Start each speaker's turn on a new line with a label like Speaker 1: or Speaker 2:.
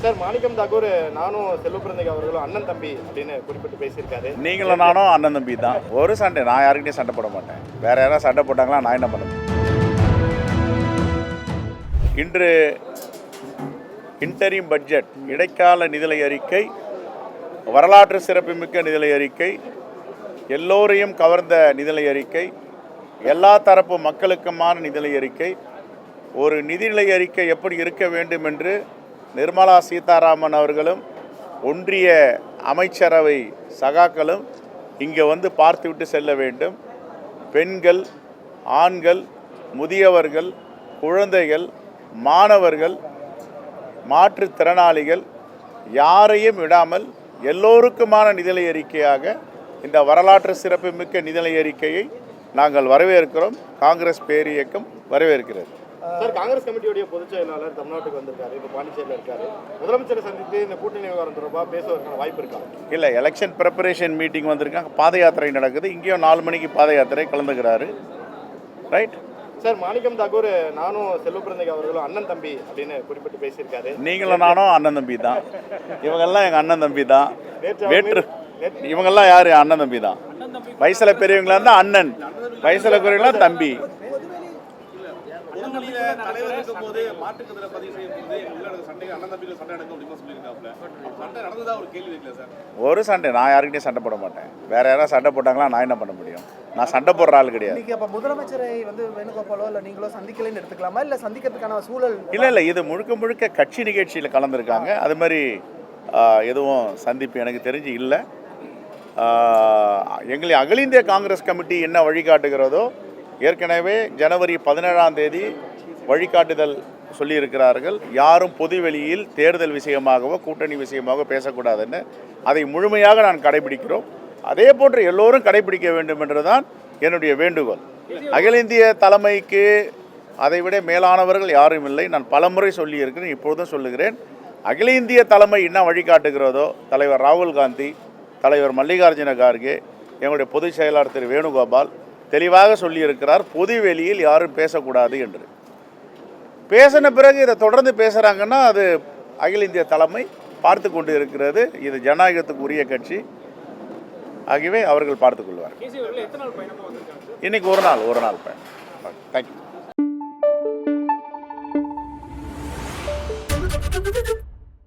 Speaker 1: Sir மாணிக்கம் தாக்கூர் நானும் செல்வப்பிரந்தகை அவர்களும் அண்ணன் தம்பி அப்படின்னு குறிப்பிட்டு பேசியிருக்காரு.
Speaker 2: நீங்களும் நானும் அண்ணன் தம்பி தான். ஒரு சண்டை நான் யாருக்கிட்டையும் சண்டை போட மாட்டேன். வேற யாராவது சண்டை போட்டாங்களா நான் என்ன பண்ண முடியும்? இன்று இன்டரிம் பட்ஜெட், இடைக்கால நிதிநிலை அறிக்கை, வரலாற்று சிறப்புமிக்க நிதிநிலை அறிக்கை, எல்லோரையும் கவர்ந்த நிதிநிலை அறிக்கை, எல்லா தரப்பு மக்களுக்குமான நிதிநிலை அறிக்கை. ஒரு நிதிநிலை அறிக்கை எப்படி இருக்க வேண்டும் என்று நிர்மலா சீதாராமன் அவர்களும் ஒன்றிய அமைச்சரவை சகாக்களும் இங்கே வந்து பார்த்துவிட்டு செல்ல வேண்டும். பெண்கள், ஆண்கள், முதியவர்கள், குழந்தைகள், மாணவர்கள், மாற்றுத்திறனாளிகள் யாரையும் விடாமல் எல்லோருக்குமான நிதிநிலை அறிக்கையாக இந்த வரலாற்று சிறப்புமிக்க நிதிநிலை அறிக்கையை நாங்கள் வரவேற்கிறோம். காங்கிரஸ் பேரியக்கம் வரவேற்கிறது.
Speaker 1: சார், காங்கிரஸ் கமிட்டியுடைய பொதுச் செயலாளர் தமிழ்நாட்டுக்கு வந்திருக்காரு. இப்போ பாண்டிச்சேரியில் இருக்காரு. முதலமைச்சரை சந்தித்து இந்த கூட்டணி விவகாரம் தொடர்பாக பேசுவதற்கான வாய்ப்பு இருக்கா?
Speaker 2: இல்லை, எலெக்ஷன் ப்ரிப்பரேஷன் மீட்டிங் வந்திருக்காங்க. பாத யாத்திரை நடக்குது. இங்கேயும் 4 மணிக்கு பாத யாத்திரை கலந்துக்கிறாரு. ரைட்.
Speaker 1: சார், மாணிக்கம் தாக்கூர் நானும் செல்வப்பிரந்தகை அவர்களும் அண்ணன் தம்பி அப்படின்னு குறிப்பிட்டு பேசியிருக்காரு.
Speaker 2: நீங்களும் நானும் அண்ணன் தம்பி தான். இவங்கெல்லாம் எங்கள் அண்ணன் தம்பி தான். இவங்கெல்லாம் யார்? அண்ணன் தம்பி தான். வயசில் பெரியவங்களா இருந்தால் அண்ணன், வயசில் குறைவங்களா தம்பி. ஒரு சண்டை நான் யாருக்கிட்டையும் சண்டை போட மாட்டேன். வேற யாராவது சண்டை போட்டாங்களா நான் என்ன பண்ண முடியும்? நான் சண்டை போடுற ஆள் கிடையாது.
Speaker 3: முதலமைச்சரை வந்து வேணுகோபாலோ இல்லை நீங்களோ சந்திக்கலைன்னு எடுத்துக்கலாமா, இல்லை சந்திக்கிறதுக்கான சூழல்?
Speaker 2: இல்லை, இது முழுக்க கட்சி நிகழ்ச்சியில் கலந்துருக்காங்க. அது மாதிரி எதுவும் சந்திப்பு எனக்கு தெரிஞ்சு இல்லை. எங்களை அகில இந்திய காங்கிரஸ் கமிட்டி என்ன வழிகாட்டுகிறதோ, ஏற்கனவே ஜனவரி 17ஆம் தேதி வழிகாட்டுதல் சொல்லியிருக்கிறார்கள். யாரும் பொதுவெளியில் தேர்தல் விஷயமாகவோ கூட்டணி விஷயமாகவோ பேசக்கூடாதுன்னு. அதை முழுமையாக நான் கடைபிடிக்கிறோம். அதே போன்று எல்லோரும் கடைபிடிக்க வேண்டும் என்றுதான் என்னுடைய வேண்டுகோள். அகில இந்திய தலைமைக்கு அதைவிட மேலானவர்கள் யாரும் இல்லை. நான் பலமுறை சொல்லியிருக்கிறேன், இப்பொழுதும் சொல்லுகிறேன். அகில இந்திய தலைமை என்ன வழிகாட்டுகிறதோ, தலைவர் ராகுல் காந்தி, தலைவர் மல்லிகார்ஜுன கார்கே, எங்களுடைய பொதுச் செயலாளர் திரு வேணுகோபால் தெளிவாக சொல்லியிருக்கிறார், பொதுவெளியில் யாரும் பேசக்கூடாது என்று. பேசின பிறகு இதை தொடர்ந்து பேசுகிறாங்கன்னா அது அகில இந்திய தலைமை பார்த்து கொண்டு இருக்கிறது. இது ஜனநாயகத்துக்கு உரிய கட்சி. ஆகவே அவர்கள் பார்த்து கொள்வார். இன்னைக்கு ஒரு நாள் பயணம். தேங்க்யூ.